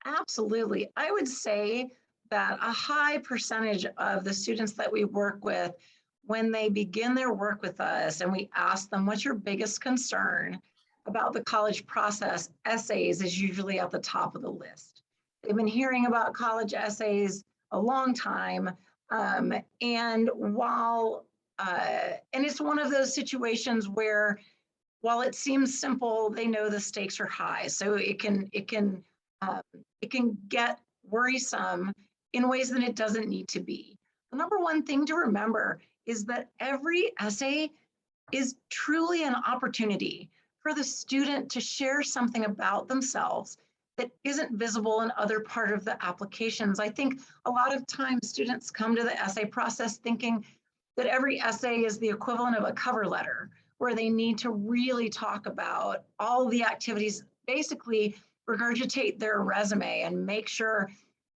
Absolutely. I would say that a high percentage of the students that we work with, when they begin their work with us and we ask them, what's your biggest concern about the college process? Essays is usually at the top of the list. They've been hearing about college essays a long time. And and it's one of those situations where while it seems simple, they know the stakes are high. So um, it can get worrisome in ways that it doesn't need to be. The number one thing to remember is that every essay is truly an opportunity for the student to share something about themselves that isn't visible in other part of the applications. I think a lot of times students come to the essay process thinking that every essay is the equivalent of a cover letter, where they need to really talk about all the activities, basically regurgitate their resume and make sure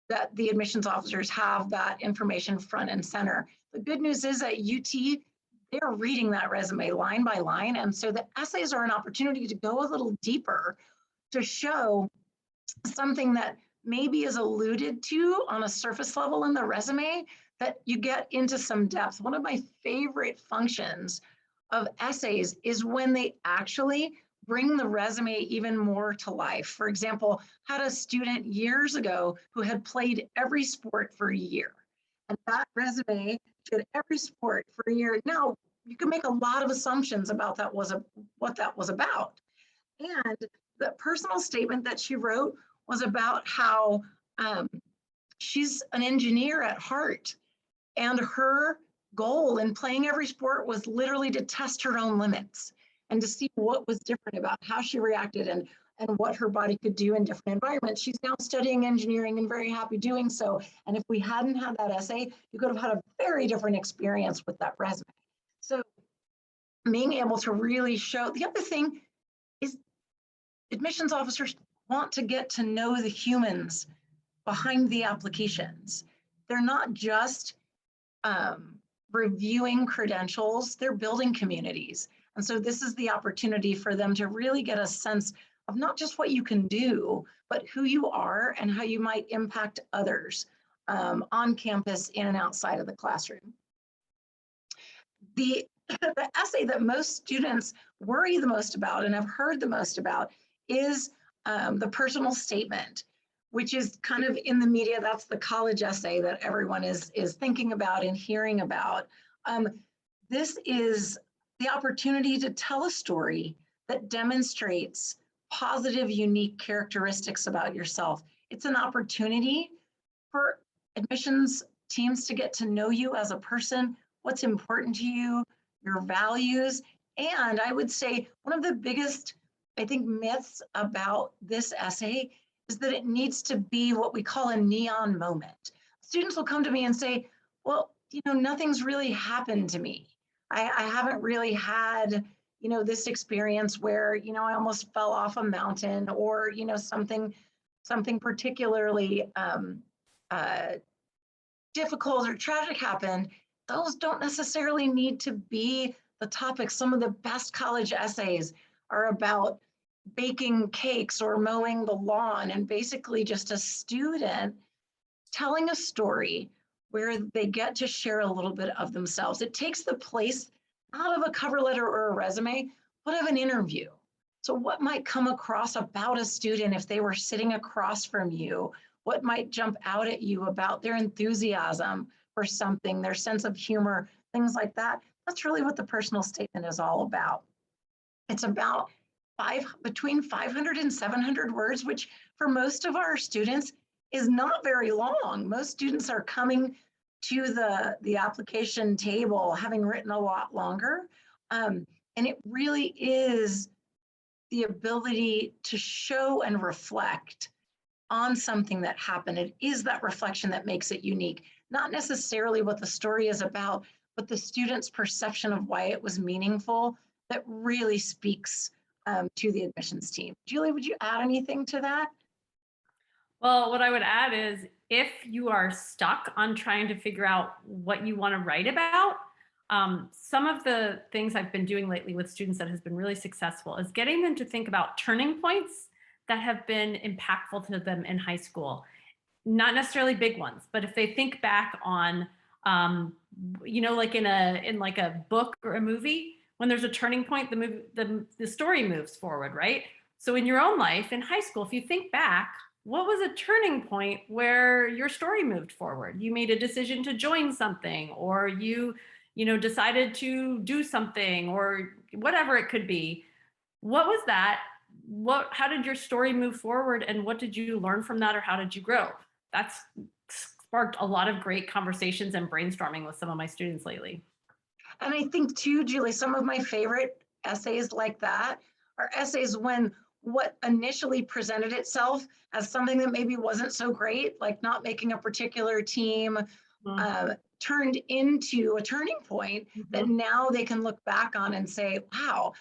that the admissions officers have that information front and center. The good news is at UT, they're reading that resume line by line. And so the essays are an opportunity to go a little deeper, to show something that maybe is alluded to on a surface level in the resume, that you get into some depth. One of my favorite functions of essays is when they actually bring the resume even more to life. For example, had a student years ago who had played every sport for a year. And that resume did every sport for a year. Now, you can make a lot of assumptions about what that was about. And the personal statement that she wrote was about how she's an engineer at heart. And her goal in playing every sport was literally to test her own limits and to see what was different about how she reacted and what her body could do in different environments. She's now studying engineering and very happy doing so. And if we hadn't had that essay, you could have had a very different experience with that resume. So being able to really show, the other thing is admissions officers want to get to know the humans behind the applications. They're not just reviewing credentials, they're building communities. And so this is the opportunity for them to really get a sense of not just what you can do, but who you are and how you might impact others on campus, in and outside of the classroom. The essay that most students worry the most about and have heard the most about is the personal statement, which is kind of in the media. That's the college essay that everyone is thinking about and hearing about. This is the opportunity to tell a story that demonstrates positive, unique characteristics about yourself. It's an opportunity for admissions teams to get to know you as a person, what's important to you, your values. And I would say one of the biggest, I think, myths about this essay is that it needs to be what we call a neon moment. Students will come to me and say, well, nothing's really happened to me. I haven't really had, this experience where, I almost fell off a mountain, or, something particularly difficult or tragic happened. Those don't necessarily need to be the topic. Some of the best college essays are about baking cakes or mowing the lawn, and basically just a student telling a story where they get to share a little bit of themselves. It takes the place not of a cover letter or a resume, but of an interview. So what might come across about a student if they were sitting across from you? What might jump out at you about their enthusiasm for something, their sense of humor, things like that? That's really what the personal statement is all about. It's about between 500 and 700 words, which for most of our students is not very long. Most students are coming to the application table having written a lot longer. And it really is the ability to show and reflect on something that happened. It is that reflection that makes it unique, not necessarily what the story is about, but the student's perception of why it was meaningful that really speaks to the admissions team. Julie, would you add anything to that? Well, what I would add is, if you are stuck on trying to figure out what you want to write about, some of the things I've been doing lately with students that has been really successful is getting them to think about turning points that have been impactful to them in high school? Not necessarily big ones, but if they think back on, like in a book or a movie, when there's a turning point, the story moves forward, right? So in your own life, in high school, if you think back, what was a turning point where your story moved forward? You made a decision to join something, or you decided to do something, or whatever it could be. What was that? How did your story move forward, and what did you learn from that, or how did you grow? That's sparked a lot of great conversations and brainstorming with some of my students lately. And I think too, Julie, some of my favorite essays like that are essays when what initially presented itself as something that maybe wasn't so great, like not making a particular team, turned into a turning point that now they can look back on and say, wow,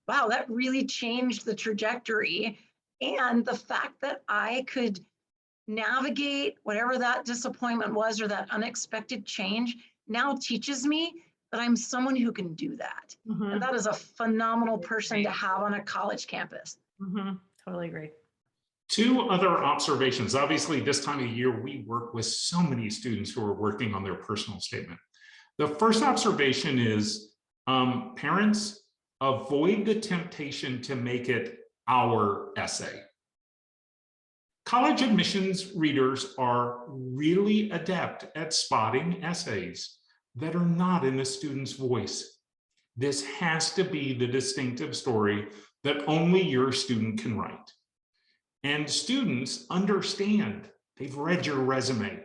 that really changed the trajectory. And the fact that I could navigate whatever that disappointment was or that unexpected change now teaches me that I'm someone who can do that. And that is a phenomenal person to have on a college campus. Totally agree. Two other observations. Obviously, this time of year, we work with so many students who are working on their personal statement. The first observation is parents, avoid the temptation to make it our essay. College admissions readers are really adept at spotting essays that are not in a student's voice. This has to be the distinctive story that only your student can write. And students understand, they've read your resume.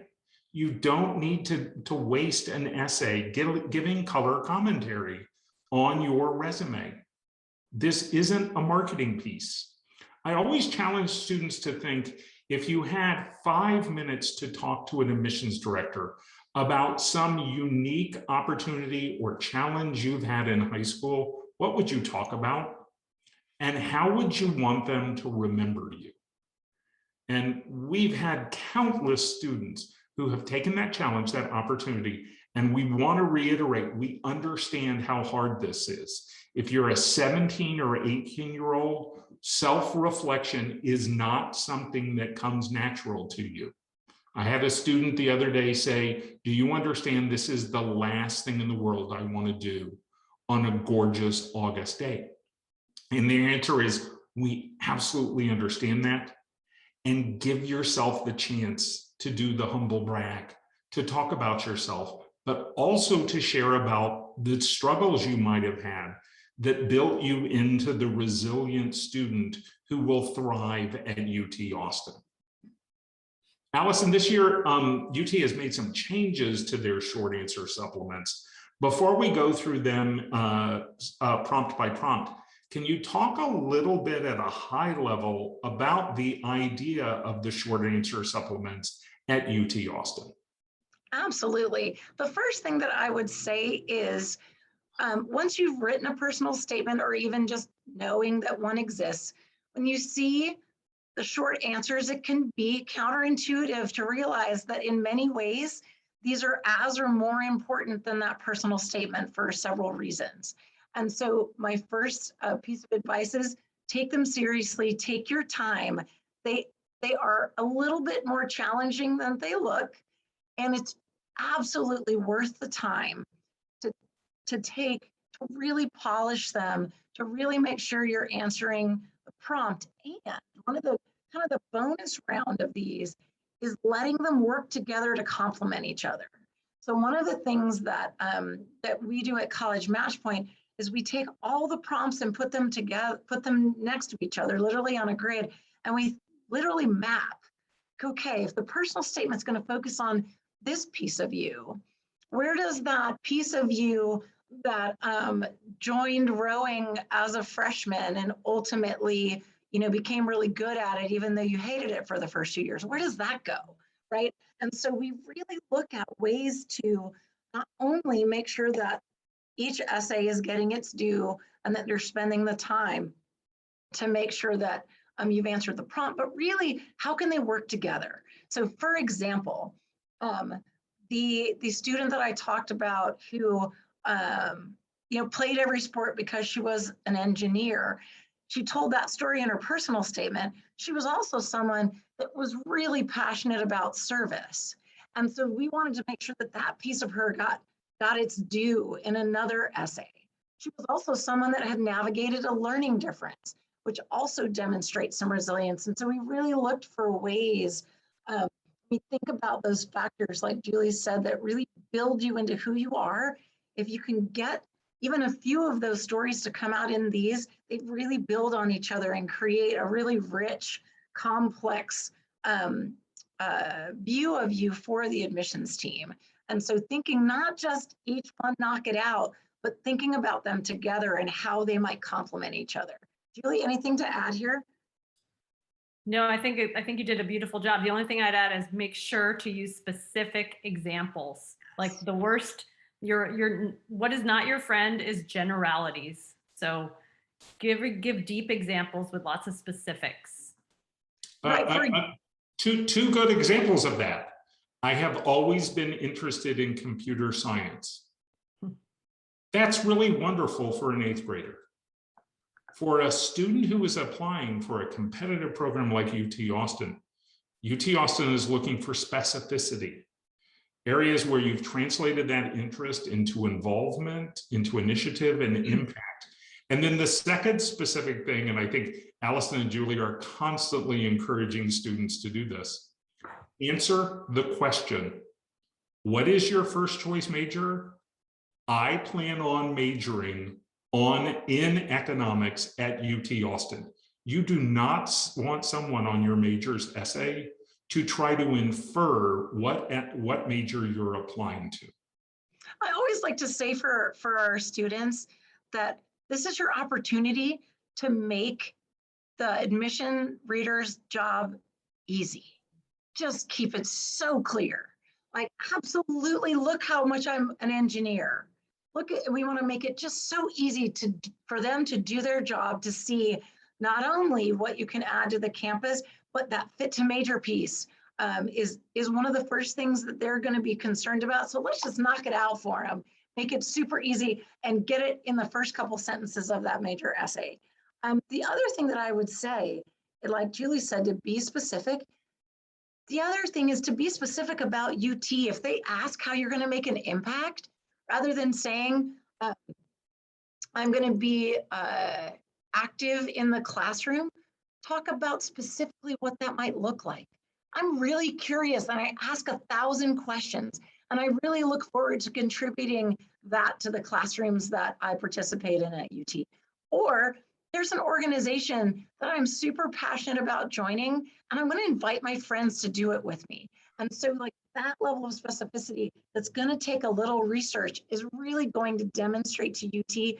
You don't need to waste an essay giving color commentary on your resume. This isn't a marketing piece. I always challenge students to think, if you had 5 minutes to talk to an admissions director about some unique opportunity or challenge you've had in high school, what would you talk about? And how would you want them to remember you? And we've had countless students who have taken that challenge, that opportunity, and we want to reiterate, we understand how hard this is. If you're a 17 or 18-year-old, self-reflection is not something that comes natural to you. I had a student the other day say, do you understand this is the last thing in the world I want to do on a gorgeous August day? And the answer is, we absolutely understand that. And give yourself the chance to do the humble brag, to talk about yourself, but also to share about the struggles you might have had that built you into the resilient student who will thrive at UT Austin. Allison, this year, UT has made some changes to their short answer supplements. Before we go through them prompt by prompt, can you talk a little bit at a high level about the idea of the short answer supplements at UT Austin? Absolutely. The first thing that I would say is, once you've written a personal statement, or even just knowing that one exists, when you see the short answers, it can be counterintuitive to realize that in many ways, these are as or more important than that personal statement for several reasons. And so my first piece of advice is take them seriously, take your time. They are a little bit more challenging than they look, and it's absolutely worth the time to take to really polish them, to really make sure you're answering the prompt. And one of the kind of the bonus round of these is letting them work together to complement each other. So one of the things that that we do at College Matchpoint is we take all the prompts and put them together, put them next to each other, literally on a grid, and we literally map. Okay, if the personal statement's going to focus on this piece of you, where does that piece of you that joined rowing as a freshman and ultimately, became really good at it, even though you hated it for the first 2 years, where does that go, right? And so we really look at ways to not only make sure that each essay is getting its due and that you're spending the time to make sure that you've answered the prompt, but really, how can they work together? So for example, the student that I talked about who played every sport because she was an engineer, she told that story in her personal statement, she was also someone that was really passionate about service. And so we wanted to make sure that that piece of her got its due in another essay. She was also someone that had navigated a learning difference, which also demonstrates some resilience. And so we really looked for ways, we think about those factors, like Julie said, that really build you into who you are. If you can get even a few of those stories to come out in these, they really build on each other and create a really rich, complex view of you for the admissions team. And so thinking not just each one knock it out, but thinking about them together and how they might complement each other. Julie, anything to add here? No, I think you did a beautiful job. The only thing I'd add is make sure to use specific examples. Like the worst, what is not your friend is generalities. So give deep examples with lots of specifics. Two good examples of that. I have always been interested in computer science. That's really wonderful for an 8th grader. For a student who is applying for a competitive program like UT Austin is looking for specificity, areas where you've translated that interest into involvement, into initiative and impact. And then the second specific thing, and I think Allison and Julie are constantly encouraging students to do this, answer the question, what is your first choice major? I plan on majoring in economics at UT Austin. You do not want someone on your major's essay to try to infer what major you're applying to. I always like to say for our students that this is your opportunity to make the admission reader's job easy. Just keep it so clear. Like, absolutely, look how much I'm an engineer. We want to make it just so easy for them to do their job, to see not only what you can add to the campus, but that fit to major piece is one of the first things that they're going to be concerned about. So let's just knock it out for them, make it super easy and get it in the first couple sentences of that major essay. The other thing that I would say, like Julie said, to be specific. The other thing is to be specific about UT. If they ask how you're going to make an impact, rather than saying, I'm going to be active in the classroom, talk about specifically what that might look like. I'm really curious and I ask 1,000 questions, and I really look forward to contributing that to the classrooms that I participate in at UT. Or there's an organization that I'm super passionate about joining, and I'm going to invite my friends to do it with me. And so like that level of specificity that's going to take a little research is really going to demonstrate to UT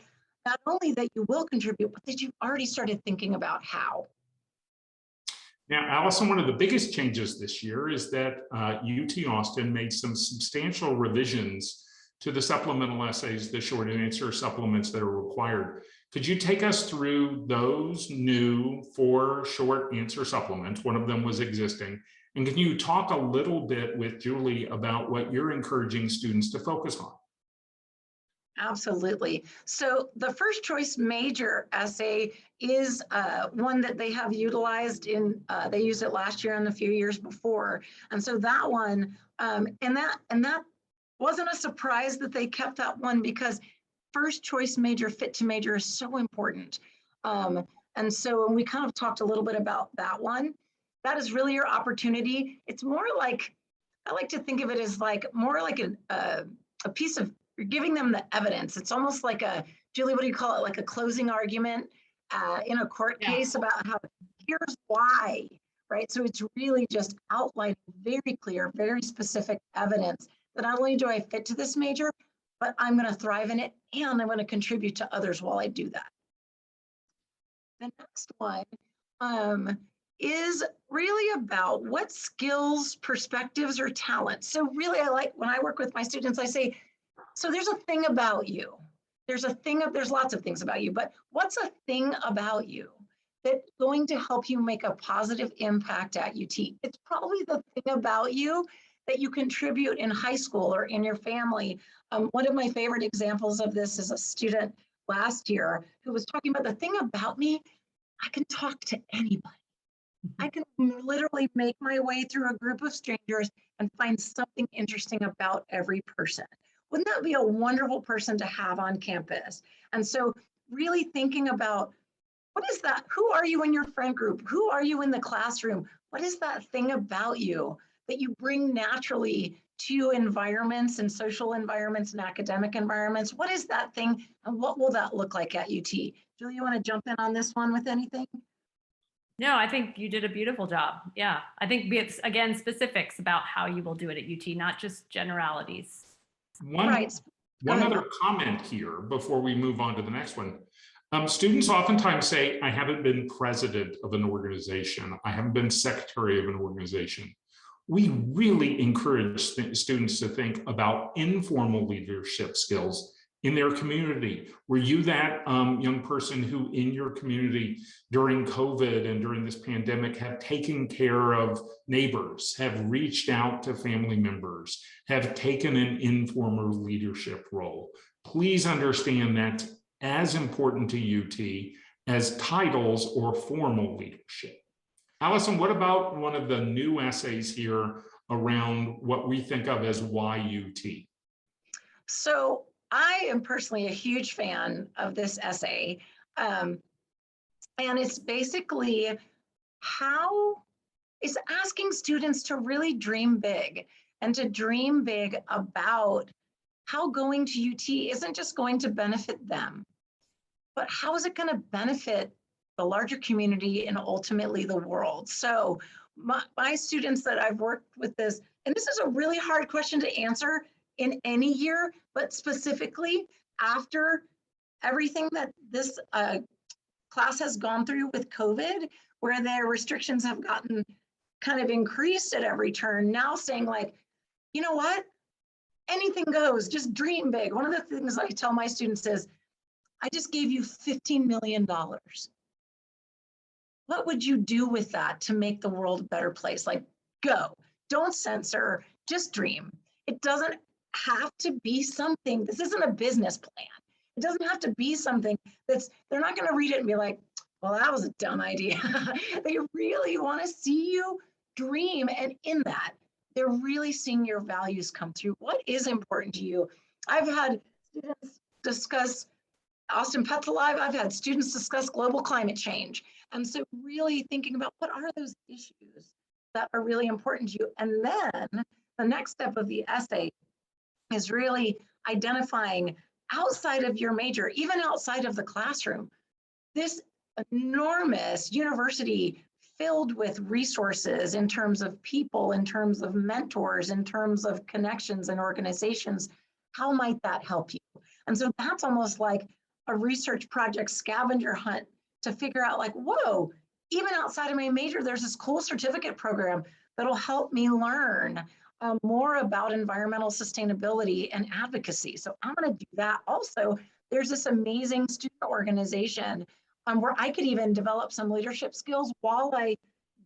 not only that you will contribute, but that you've already started thinking about how. Now, Allison, one of the biggest changes this year is that UT Austin made some substantial revisions to the supplemental essays, the short answer supplements that are required. Could you take us through those new 4 short answer supplements? One of them was existing. And can you talk a little bit with Julie about what you're encouraging students to focus on? Absolutely. So the first choice major essay is one that they have utilized in, they used it last year and a few years before. And so that one, and that wasn't a surprise that they kept that one, because first choice major, fit to major is so important. And so we kind of talked a little bit about that one. That is really your opportunity. It's more like, I like to think of it as like more like a piece of, you're giving them the evidence. It's almost like a, Julie, what do you call it? Like a closing argument in a court case about how here's why, right? So it's really just outlining very clear, very specific evidence that not only do I fit to this major, but I'm going to thrive in it and I'm going to contribute to others while I do that. The next one is really about what skills, perspectives, or talents. So really, I like when I work with my students, I say, so there's a thing about you. There's lots of things about you, but what's a thing about you that's going to help you make a positive impact at UT? It's probably the thing about you that you contribute in high school or in your family. One of my favorite examples of this is a student last year who was talking about the thing about me I can talk to anybody. I can literally make my way through a group of strangers and find something interesting about every person. Wouldn't that be a wonderful person to have on campus? And so really thinking about, what is that? Who are you in your friend group? Who are you in the classroom? What is that thing about you that you bring naturally to environments and social environments and academic environments? What is that thing, and what will that look like at UT? Julie, you want to jump in on this one with anything? No, I think you did a beautiful job. Yeah. I think it's, again, specifics about how you will do it at UT, not just generalities. Right. One other comment here before we move on to the next one. Students oftentimes say, I haven't been president of an organization. I haven't been secretary of an organization. We really encourage students to think about informal leadership skills in their community. Were you that young person who in your community during COVID and during this pandemic have taken care of neighbors, have reached out to family members, have taken an informal leadership role? Please understand that's as important to UT as titles or formal leadership. Allison, what about one of the new essays here around what we think of as why UT? So I am personally a huge fan of this essay. And it's basically how it's asking students to really dream big and to dream big about how going to UT isn't just going to benefit them, but how is it going to benefit the larger community and ultimately the world? So my students that I've worked with this, and this is a really hard question to answer in any year, but specifically after everything that this class has gone through with COVID, where their restrictions have gotten kind of increased at every turn, now saying like, you know what? Anything goes, just dream big. One of the things I tell my students is, I just gave you $15 million. What would you do with that to make the world a better place? Like, go, don't censor, just dream. It doesn't have to be something, this isn't a business plan. It doesn't have to be something they're not going to read it and be like, well, that was a dumb idea. They really want to see you dream. And in that, they're really seeing your values come through. What is important to you? I've had students discuss Austin Pets Alive. I've had students discuss global climate change. And so really thinking about what are those issues that are really important to you. And then the next step of the essay is really identifying outside of your major, even outside of the classroom, this enormous university filled with resources in terms of people, in terms of mentors, in terms of connections and organizations. How might that help you? And so that's almost like a research project scavenger hunt to figure out like, whoa, even outside of my major, there's this cool certificate program that'll help me learn more about environmental sustainability and advocacy. So I'm going to do that. Also, there's this amazing student organization where I could even develop some leadership skills while I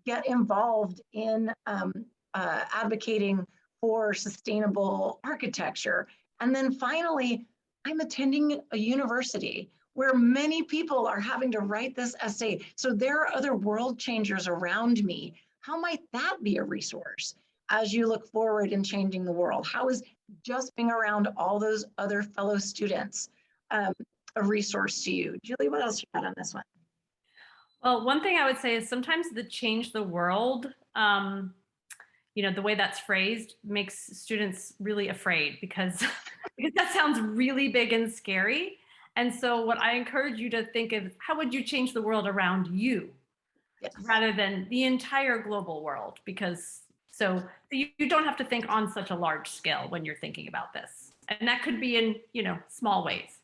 get involved in advocating for sustainable architecture. And then finally, I'm attending a university where many people are having to write this essay. So there are other world changers around me. How might that be a resource as you look forward in changing the world? How is just being around all those other fellow students a resource to you? Julie, what else you got on this one? Well, one thing I would say is sometimes the change the world, the way that's phrased makes students really afraid because that sounds really big and scary. And so what I encourage you to think of, how would you change the world around you? Yes. Rather than the entire global world, because so you don't have to think on such a large scale when you're thinking about this. And that could be in, small ways.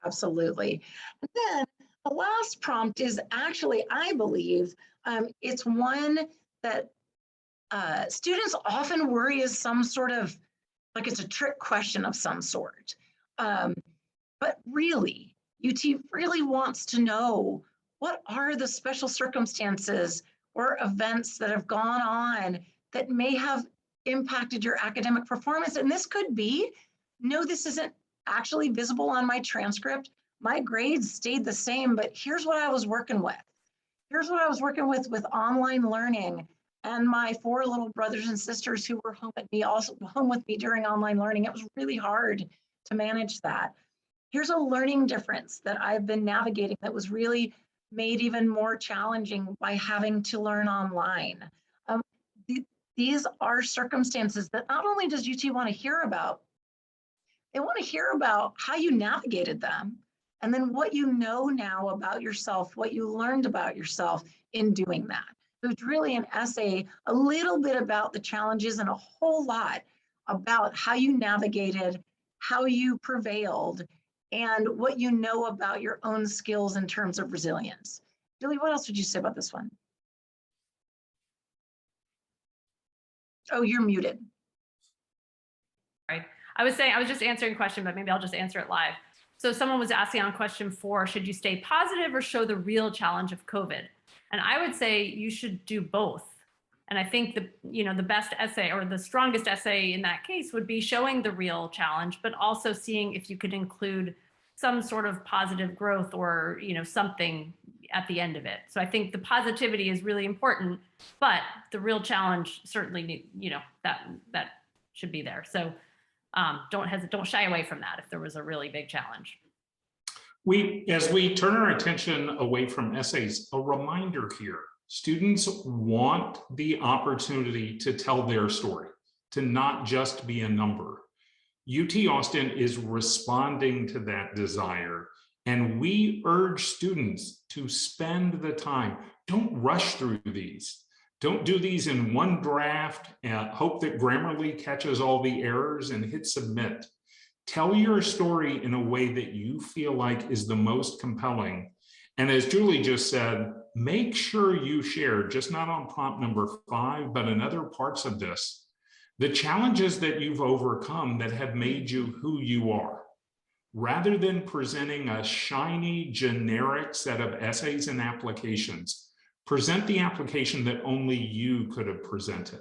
Absolutely. And then the last prompt is actually, I believe, it's one that students often worry is some sort of, like it's a trick question of some sort. But really, UT really wants to know, what are the special circumstances or events that have gone on that may have impacted your academic performance? And this could be, no, this isn't actually visible on my transcript, my grades stayed the same, but here's what I was working with. Here's what I was working with online learning and my 4 little brothers and sisters who were home with me during online learning. It was really hard to manage that. Here's a learning difference that I've been navigating that was really made even more challenging by having to learn online. These are circumstances that not only does UT want to hear about, they want to hear about how you navigated them, and then what you know now about yourself, what you learned about yourself in doing that. So it's really an essay, a little bit about the challenges and a whole lot about how you navigated, how you prevailed, and what you know about your own skills in terms of resilience. Julie, what else would you say about this one? Oh, you're muted. Right. I was just answering a question, but maybe I'll just answer it live. So someone was asking on question 4, should you stay positive or show the real challenge of COVID? And I would say you should do both. And I think the best essay or the strongest essay in that case would be showing the real challenge, but also seeing if you could include some sort of positive growth or, something at the end of it. So I think the positivity is really important, but the real challenge certainly, that should be there. So don't shy away from that if there was a really big challenge. As we turn our attention away from essays, a reminder here, students want the opportunity to tell their story, to not just be a number. UT Austin is responding to that desire, and we urge students to spend the time. Don't rush through these. Don't do these in one draft and hope that Grammarly catches all the errors and hit submit. Tell your story in a way that you feel like is the most compelling. And as Julie just said, make sure you share, just not on prompt number 5, but in other parts of this, the challenges that you've overcome that have made you who you are. Rather than presenting a shiny, generic set of essays and applications, present the application that only you could have presented.